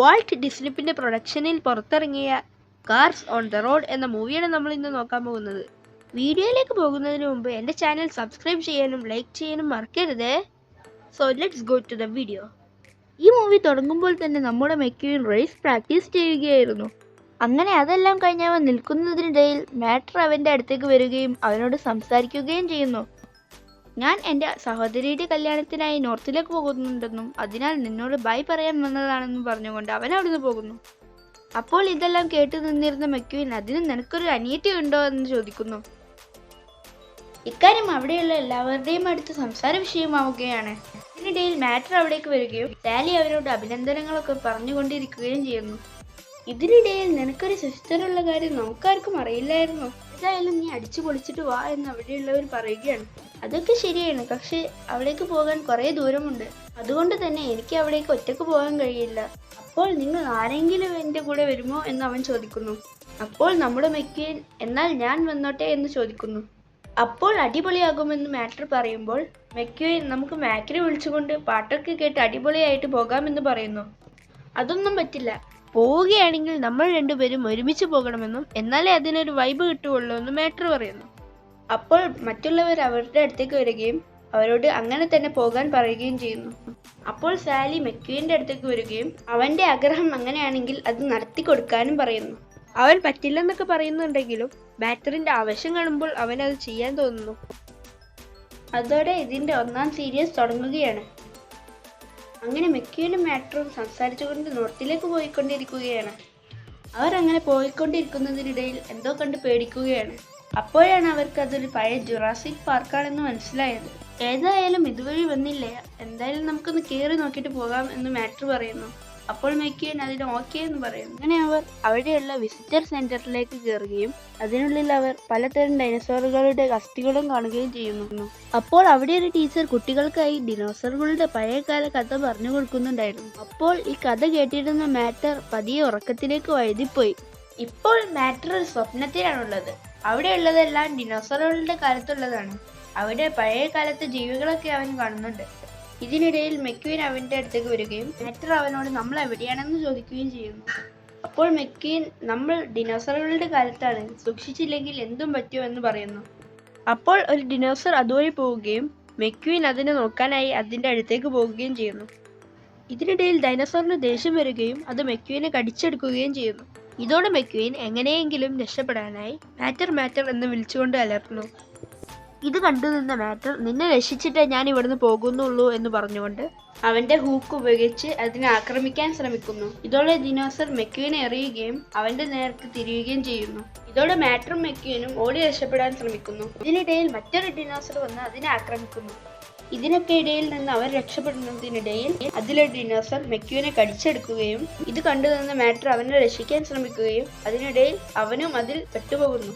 Walt ഡിസ്നിപ്പിന്റെ പ്രൊഡക്ഷനിൽ പുറത്തിറങ്ങിയ cars on the road എന്ന മൂവിയാണ് നമ്മൾ ഇന്ന് നോക്കാൻ പോകുന്നത്. വീഡിയോയിലേക്ക് പോകുന്നതിന് മുമ്പ് എൻ്റെ ചാനൽ സബ്സ്ക്രൈബ് ചെയ്യാനും ലൈക്ക് ചെയ്യാനും മറക്കരുത്. So let's go to the video. ഈ മൂവി തുടങ്ങുമ്പോൾ തന്നെ നമ്മുടെ മെക്യൂൻ റേസ് പ്രാക്ടീസ് ചെയ്യുകയായിരുന്നു. അങ്ങനെ അതെല്ലാം കഴിഞ്ഞ് അവൻ നിൽക്കുന്നതിനിടയിൽ മാറ്റർ അവൻ്റെ അടുത്തേക്ക് വരികയും അവനോട് സംസാരിക്കുകയും ചെയ്യുന്നു. ഞാൻ എൻ്റെ സഹോദരിയുടെ കല്യാണത്തിനായി നോർത്തിലേക്ക് പോകുന്നുണ്ടെന്നും അതിനാൽ നിന്നോട് ബൈ പറയാൻ വന്നതാണെന്നും പറഞ്ഞുകൊണ്ട് അവൻ അവിടുന്ന് പോകുന്നു. അപ്പോൾ ഇതെല്ലാം കേട്ടു നിന്നിരുന്ന മെക്യൂൻ അതിന് നിനക്കൊരു അനിയത്തി ഉണ്ടോ എന്ന് ചോദിക്കുന്നു. ഇക്കാര്യം അവിടെയുള്ള എല്ലാവരുടെയും അടുത്ത് സംസാര വിഷയമാവുകയാണ്. ഇതിനിടയിൽ മാറ്റർ അവിടേക്ക് വരികയും സാലി അവരോട് അഭിനന്ദനങ്ങളൊക്കെ പറഞ്ഞുകൊണ്ടിരിക്കുകയും ചെയ്യുന്നു. ഇതിനിടയിൽ നിനക്കൊരു സിസ്റ്ററുള്ള കാര്യം നമുക്കാർക്കും അറിയില്ലായിരുന്നു. എന്തായാലും നീ അടിച്ചു പൊളിച്ചിട്ട് വാ എന്ന് അവിടെയുള്ളവർ പറയുകയാണ്. അതൊക്കെ ശരിയാണ്, പക്ഷേ അവിടേക്ക് പോകാൻ കുറേ ദൂരമുണ്ട്. അതുകൊണ്ട് തന്നെ എനിക്ക് അവിടേക്ക് ഒറ്റക്ക് പോകാൻ കഴിയില്ല. അപ്പോൾ നിങ്ങൾ ആരെങ്കിലും എൻ്റെ കൂടെ വരുമോ എന്ന് അവൻ ചോദിക്കുന്നു. അപ്പോൾ നമ്മുടെ മെക്യൂൻ എന്നാൽ ഞാൻ വന്നോട്ടെ എന്ന് ചോദിക്കുന്നു. അപ്പോൾ അടിപൊളിയാകുമെന്ന് മാറ്റർ പറയുമ്പോൾ മെക്യൂൻ നമുക്ക് മാക്കിനെ വിളിച്ചുകൊണ്ട് പാട്ടൊക്കെ കേട്ട് അടിപൊളിയായിട്ട് പോകാമെന്ന് പറയുന്നു. അതൊന്നും പറ്റില്ല, പോവുകയാണെങ്കിൽ നമ്മൾ രണ്ടുപേരും ഒരുമിച്ച് പോകണമെന്നും എന്നാലേ അതിനൊരു വൈബ് കിട്ടുകയുള്ളൂ എന്ന് മാറ്റർ പറയുന്നു. അപ്പോൾ മറ്റുള്ളവർ അവരുടെ അടുത്തേക്ക് വരികയും അവരോട് അങ്ങനെ തന്നെ പോകാൻ പറയുകയും ചെയ്യുന്നു. അപ്പോൾ സാലി മെക്യൂവിൻ്റെ അടുത്തേക്ക് വരികയും അവൻ്റെ ആഗ്രഹം അങ്ങനെയാണെങ്കിൽ അത് നടത്തി കൊടുക്കാനും പറയുന്നു. അവൻ പറ്റില്ലെന്നൊക്കെ പറയുന്നുണ്ടെങ്കിലും മാറ്ററിൻ്റെ ആവശ്യം കാണുമ്പോൾ അവനത് ചെയ്യാൻ തോന്നുന്നു. അതോടെ ഇതിൻ്റെ ഒന്നാം സീരീസ് തുടങ്ങുകയാണ്. അങ്ങനെ മെക്യൂനും മാറ്ററും സംസാരിച്ചുകൊണ്ട് നോർത്തിലേക്ക് പോയിക്കൊണ്ടിരിക്കുകയാണ്. അവർ അങ്ങനെ പോയിക്കൊണ്ടിരിക്കുന്നതിനിടയിൽ എന്തോ കണ്ട് പേടിക്കുകയാണ്. അപ്പോഴാണ് അവർക്ക് അതൊരു പഴയ ജുറാസിക് പാർക്കാണെന്ന് മനസ്സിലായത്. ഏതായാലും ഇതുവഴി വന്നില്ലേ, എന്തായാലും നമുക്കൊന്ന് കയറി നോക്കിയിട്ട് പോകാം എന്ന് മാറ്റർ പറയുന്നു. അപ്പോൾ മെക്യൂൻ അതിന് ഓക്കെ എന്ന് പറയുന്നു. അങ്ങനെ അവർ അവിടെയുള്ള വിസിറ്റർ സെന്ററിലേക്ക് കയറുകയും അതിനുള്ളിൽ അവർ പലതരം ഡൈനോസറുകളുടെ അസ്ഥികളും കാണുകയും ചെയ്യുന്നു. അപ്പോൾ അവിടെ ഒരു ടീച്ചർ കുട്ടികൾക്കായി ഡിനോസറുകളുടെ പഴയകാല കഥ പറഞ്ഞു കൊടുക്കുന്നുണ്ടായിരുന്നു. അപ്പോൾ ഈ കഥ കേട്ടിരുന്ന മാറ്റർ പതിയെ ഉറക്കത്തിലേക്ക് വഴുതിപ്പോയി. ഇപ്പോൾ മാറ്റർ ഒരു സ്വപ്നത്തിലാണുള്ളത്. അവിടെയുള്ളതെല്ലാം ഡിനോസറുകളുടെ കാലത്തുള്ളതാണ്. അവിടെ പഴയ കാലത്തെ ജീവികളൊക്കെ അവൻ കാണുന്നുണ്ട്. ഇതിനിടയിൽ മെക്യൂൻ അവൻ്റെ അടുത്തേക്ക് വരികയും മാറ്റർ അവനോട് നമ്മൾ എവിടെയാണെന്ന് ചോദിക്കുകയും ചെയ്യുന്നു. അപ്പോൾ മെക്യൂൻ നമ്മൾ ഡിനോസറുകളുടെ കാലത്താണ്, സൂക്ഷിച്ചില്ലെങ്കിൽ എന്തും പറ്റുമോ എന്ന് പറയുന്നു. അപ്പോൾ ഒരു ഡിനോസർ അതുവഴി പോവുകയും മെക്യൂൻ അതിനെ നോക്കാനായി അതിൻ്റെ അടുത്തേക്ക് പോവുകയും ചെയ്യുന്നു. ഇതിനിടയിൽ ഡൈനോസറിന് ദേഷ്യം വരികയും അത് മെക്യൂനെ കടിച്ചെടുക്കുകയും ചെയ്യുന്നു. ഇതോടെ മെക്യൂൻ എങ്ങനെയെങ്കിലും രക്ഷപ്പെടാനായി മാറ്റർ എന്ന് വിളിച്ചുകൊണ്ട് അലർന്നു. ഇത് കണ്ടു നിന്ന മാറ്റർ നിന്നെ രക്ഷിച്ചിട്ടേ ഞാൻ ഇവിടുന്ന് പോകുന്നുള്ളൂ എന്ന് പറഞ്ഞുകൊണ്ട് അവന്റെ ഹൂക്ക് ഉപയോഗിച്ച് അതിനെ ആക്രമിക്കാൻ ശ്രമിക്കുന്നു. ഇതോടെ ഡിനോസർ മെക്യൂനെ എറിയുകയും അവന്റെ നേർക്ക് തിരിയുകയും ചെയ്യുന്നു. ഇതോടെ മാറ്ററും മെക്യൂനും ഓടി രക്ഷപ്പെടാൻ ശ്രമിക്കുന്നു. ഇതിനിടയിൽ മറ്റൊരു ഡിനോസർ വന്ന് അതിനെ ആക്രമിക്കുന്നു. ഇതിനൊക്കെ ഇടയിൽ നിന്ന് അവർ രക്ഷപ്പെടുന്നതിനിടയിൽ അതിലെ ഡിനോസർ മെക്യൂനെ കടിച്ചെടുക്കുകയും ഇത് കണ്ടു നിന്ന മാറ്റർ അവനെ രക്ഷിക്കാൻ ശ്രമിക്കുകയും അതിനിടയിൽ അവനും അതിൽ പെട്ടുപോകുന്നു.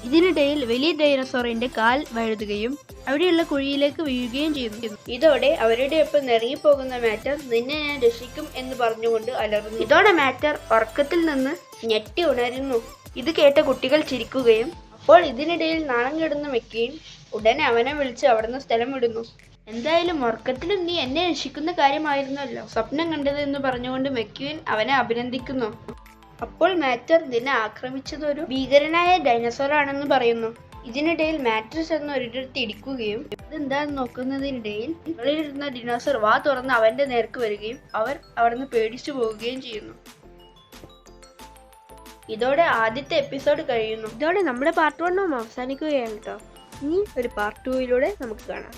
ഇതിനിടയിൽ വലിയ ഡൈനോസറിന്റെ കാൽ വഴുതുകയും അവിടെയുള്ള കുഴിയിലേക്ക് വീഴുകയും ചെയ്യുന്നു. ഇതോടെ അവരുടെ ഒപ്പം ഇറങ്ങിപ്പോകുന്ന മാറ്റർ നിന്നെ ഞാൻ രക്ഷിക്കും എന്ന് പറഞ്ഞുകൊണ്ട് അലറുന്നു. ഇതോടെ മാറ്റർ ഉറക്കത്തിൽ നിന്ന് ഞെട്ടി ഉണരുന്നു. ഇത് കേട്ട കുട്ടികൾ ചിരിക്കുകയും അപ്പോൾ ഇതിനിടയിൽ നാണം കെടുന്ന മെക്യൂൻ ഉടനെ അവനെ വിളിച്ച് അവിടുന്ന് സ്ഥലം വിടുന്നു. എന്തായാലും ഉറക്കത്തിലും നീ എന്നെ രക്ഷിക്കുന്ന കാര്യമായിരുന്നല്ലോ സ്വപ്നം കണ്ടത് എന്ന് പറഞ്ഞുകൊണ്ട് മെക്യൂൻ അവനെ അഭിനന്ദിക്കുന്നു. അപ്പോൾ മാറ്റർ നിന്നെ ആക്രമിച്ചതൊരു ഭീകരനായ ഡൈനോസർ ആണെന്ന് പറയുന്നു. ഇതിനിടയിൽ മാറ്റർ ചെന്ന് ഒരിടത്ത് ഇടിക്കുകയും അതെന്താന്ന് നോക്കുന്നതിനിടയിൽ മുകളിലിരുന്ന ഡിനോസർ വാ തുറന്ന് അവന്റെ നേർക്ക് വരികയും അവർ അവിടുന്ന് പേടിച്ചു പോവുകയും ചെയ്യുന്നു. ഇതോടെ ആദ്യത്തെ എപ്പിസോഡ് കഴിയുന്നു. ഇതോടെ നമ്മുടെ പാർട്ട് 1 അവസാനിക്കുകയാണ് കേട്ടോ. ഇനി ഒരു പാർട്ട് 2 നമുക്ക് കാണാം.